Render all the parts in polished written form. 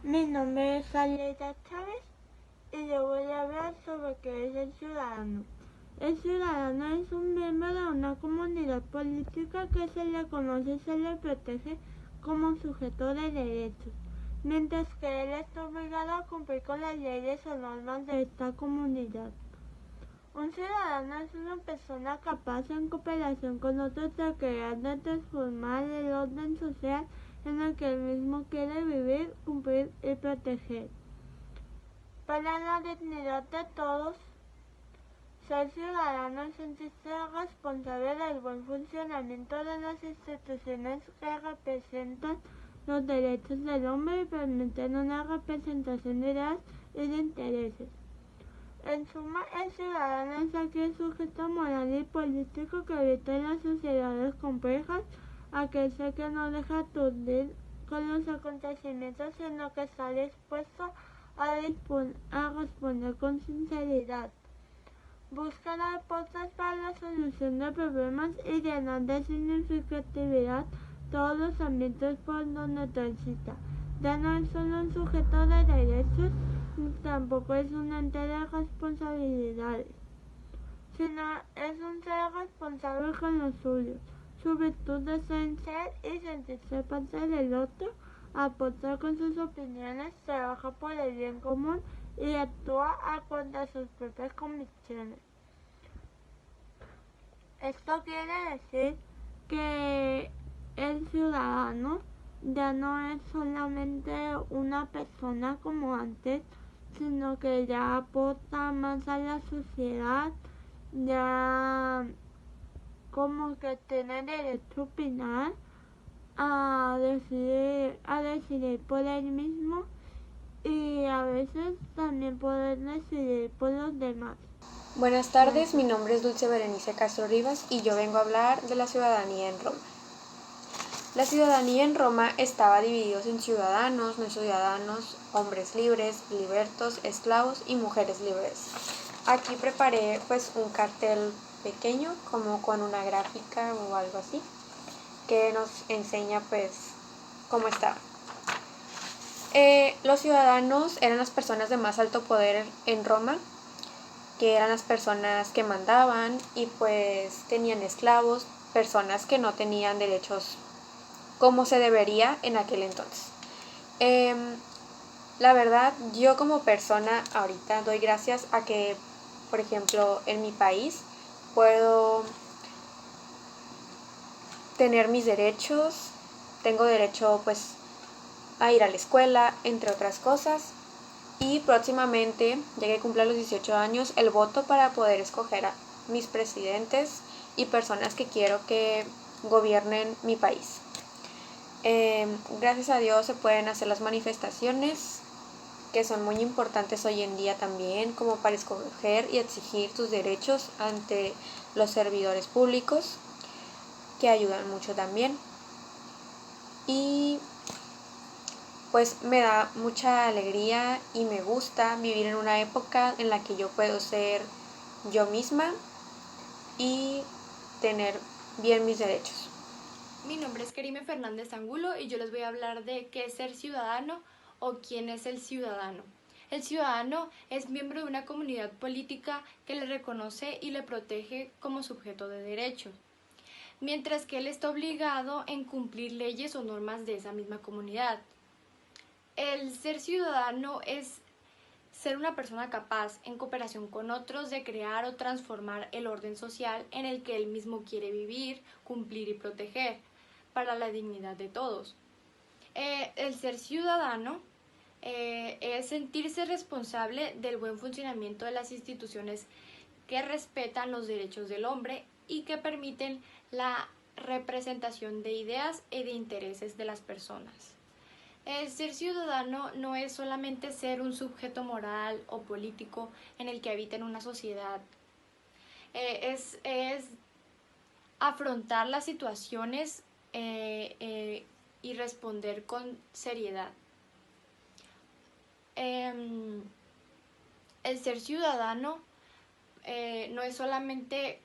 Mi nombre es Aleida Chávez y yo voy a hablar sobre qué es el ciudadano. El ciudadano es un miembro de una comunidad política que se le conoce y se le protege como sujeto de derechos, mientras que él está obligado a cumplir con las leyes o normas de esta comunidad. Un ciudadano es una persona capaz, en cooperación con otros, de crear, de transformar el orden social en el que él mismo quiere vivir, cumplir y proteger. Para la dignidad de todos, ser ciudadano es sentirse responsable del buen funcionamiento de las instituciones que representan los derechos del hombre y permiten una representación de ideas y de intereses. En suma, el ciudadano es aquel sujeto moral y político que habita en las sociedades complejas, aquel ser que no deja aturdir con los acontecimientos, sino que está dispuesto a responder con sinceridad. Busca dar pautas para la solución de problemas y llenar de significatividad todos los ambientes por donde transita. Ya no es solo un sujeto de derechos, tampoco es un ente de responsabilidades, sino es un ser responsable con los suyos. Su virtud es ser y sentirse parte del otro, aporta con sus opiniones, trabaja por el bien común y actúa acorde a sus propias convicciones. Esto quiere decir que el ciudadano ya no es solamente una persona como antes, sino que ya aporta más a la sociedad, ya como que tiene derecho a opinar, a decidir por él mismo y a veces también poder decidir por los demás. Buenas tardes, mi nombre es Dulce Berenice Castro Rivas y yo vengo a hablar de la ciudadanía en Roma. La ciudadanía en Roma estaba dividida en ciudadanos, no ciudadanos, hombres libres, libertos, esclavos y mujeres libres. Aquí preparé un cartel pequeño como con una gráfica o algo así que nos enseña cómo estaba. Los ciudadanos eran las personas de más alto poder en Roma, que eran las personas que mandaban y tenían esclavos, personas que no tenían derechos como se debería en aquel entonces. La verdad, yo como persona ahorita doy gracias a que, por ejemplo, en mi país puedo tener mis derechos, tengo derecho a ir a la escuela, entre otras cosas. Y próximamente, ya que cumpla los 18 años, el voto para poder escoger a mis presidentes y personas que quiero que gobiernen mi país. Gracias a Dios se pueden hacer las manifestaciones, que son muy importantes hoy en día también, como para escoger y exigir tus derechos ante los servidores públicos, que ayudan mucho también. Y me da mucha alegría y me gusta vivir en una época en la que yo puedo ser yo misma y tener bien mis derechos. Mi nombre es Kerime Fernández Angulo y yo les voy a hablar de qué es ser ciudadano o quién es el ciudadano. El ciudadano es miembro de una comunidad política que le reconoce y le protege como sujeto de derechos, mientras que él está obligado en cumplir leyes o normas de esa misma comunidad. El ser ciudadano es ser una persona capaz, en cooperación con otros, de crear o transformar el orden social en el que él mismo quiere vivir, cumplir y proteger, para la dignidad de todos. El ser ciudadano es sentirse responsable del buen funcionamiento de las instituciones que respetan los derechos del hombre y que permiten la representación de ideas y de intereses de las personas. El ser ciudadano no es solamente ser un sujeto moral o político en el que habita en una sociedad. Es afrontar las situaciones y responder con seriedad. El ser ciudadano no es solamente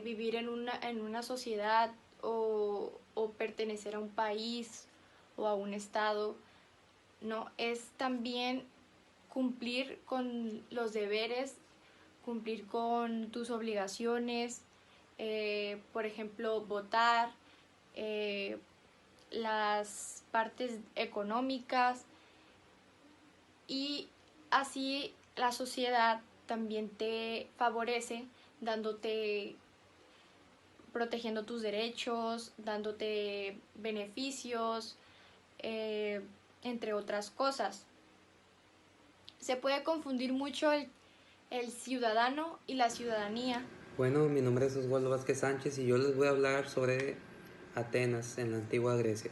vivir en una sociedad o pertenecer a un país o a un estado. ¿no? Es también cumplir con los deberes, cumplir con tus obligaciones, por ejemplo, votar, las partes económicas, y así la sociedad también te favorece protegiendo tus derechos, dándote beneficios, entre otras cosas. Se puede confundir mucho el ciudadano y la ciudadanía. Bueno, mi nombre es Oswaldo Vázquez Sánchez y yo les voy a hablar sobre Atenas en la antigua Grecia.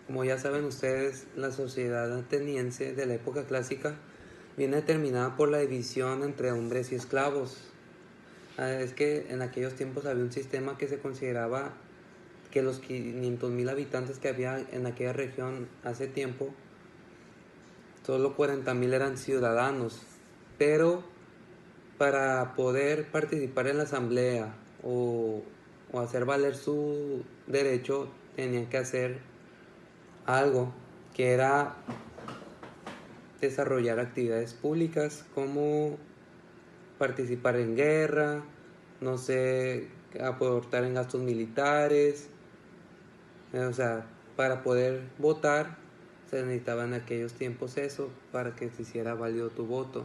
Como ya saben ustedes, la sociedad ateniense de la época clásica viene determinada por la división entre hombres y esclavos. Es que en aquellos tiempos había un sistema que se consideraba que los 500,000 habitantes que había en aquella región hace tiempo, solo 40,000 eran ciudadanos, pero para poder participar en la asamblea o hacer valer su derecho tenían que hacer algo, que era desarrollar actividades públicas como participar en guerra, no sé, aportar en gastos militares. O sea, para poder votar se necesitaba en aquellos tiempos eso para que se hiciera válido tu voto.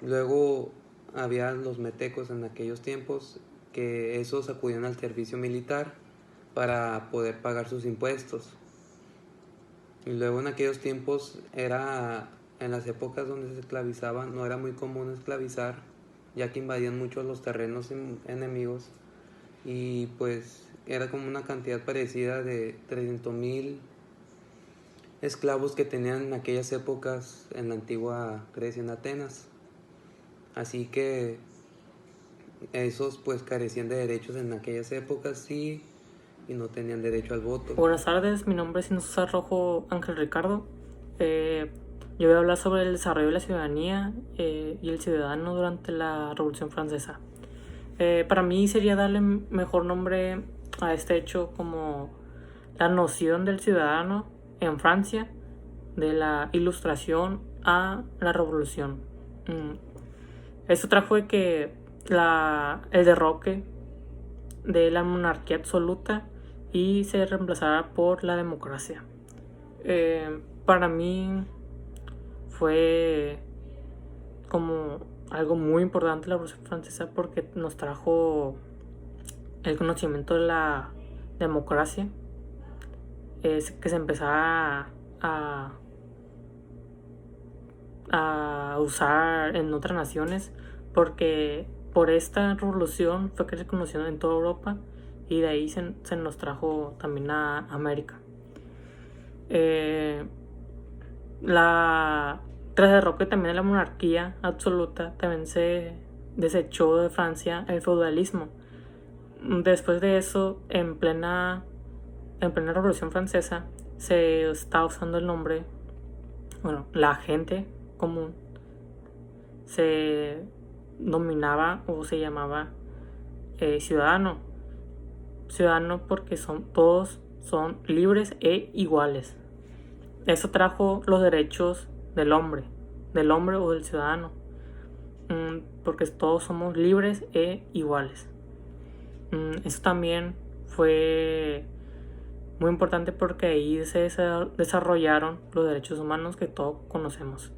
Luego había los metecos en aquellos tiempos que esos acudían al servicio militar para poder pagar sus impuestos. Y luego en aquellos tiempos en las épocas donde se esclavizaban, no era muy común esclavizar, ya que invadían mucho los terrenos enemigos, y pues era como una cantidad parecida de 300,000 esclavos que tenían en aquellas épocas en la antigua Grecia, en Atenas. Así que esos pues carecían de derechos en aquellas épocas y no tenían derecho al voto. Buenas tardes, mi nombre es Inosa Rojo Ángel Ricardo. Yo voy a hablar sobre el desarrollo de la ciudadanía y el ciudadano durante la Revolución Francesa. Para mí sería darle mejor nombre a este hecho como la noción del ciudadano en Francia, de la Ilustración a la Revolución. Esto trajo de que el derroque de la monarquía absoluta y se reemplazara por la democracia. Para mí fue como algo muy importante la Revolución Francesa porque nos trajo el conocimiento de la democracia, que se empezara a usar en otras naciones, porque por esta revolución fue que se conoció en toda Europa y de ahí se nos trajo también a América. Tras el derroque también de la monarquía absoluta, también se desechó de Francia el feudalismo. Después de eso, en plena Revolución Francesa, se está usando el nombre, la gente común se dominaba o se llamaba ciudadano porque todos son libres e iguales. Eso trajo los derechos del hombre o del ciudadano, porque todos somos libres e iguales. Eso también fue muy importante porque ahí se desarrollaron los derechos humanos que todos conocemos.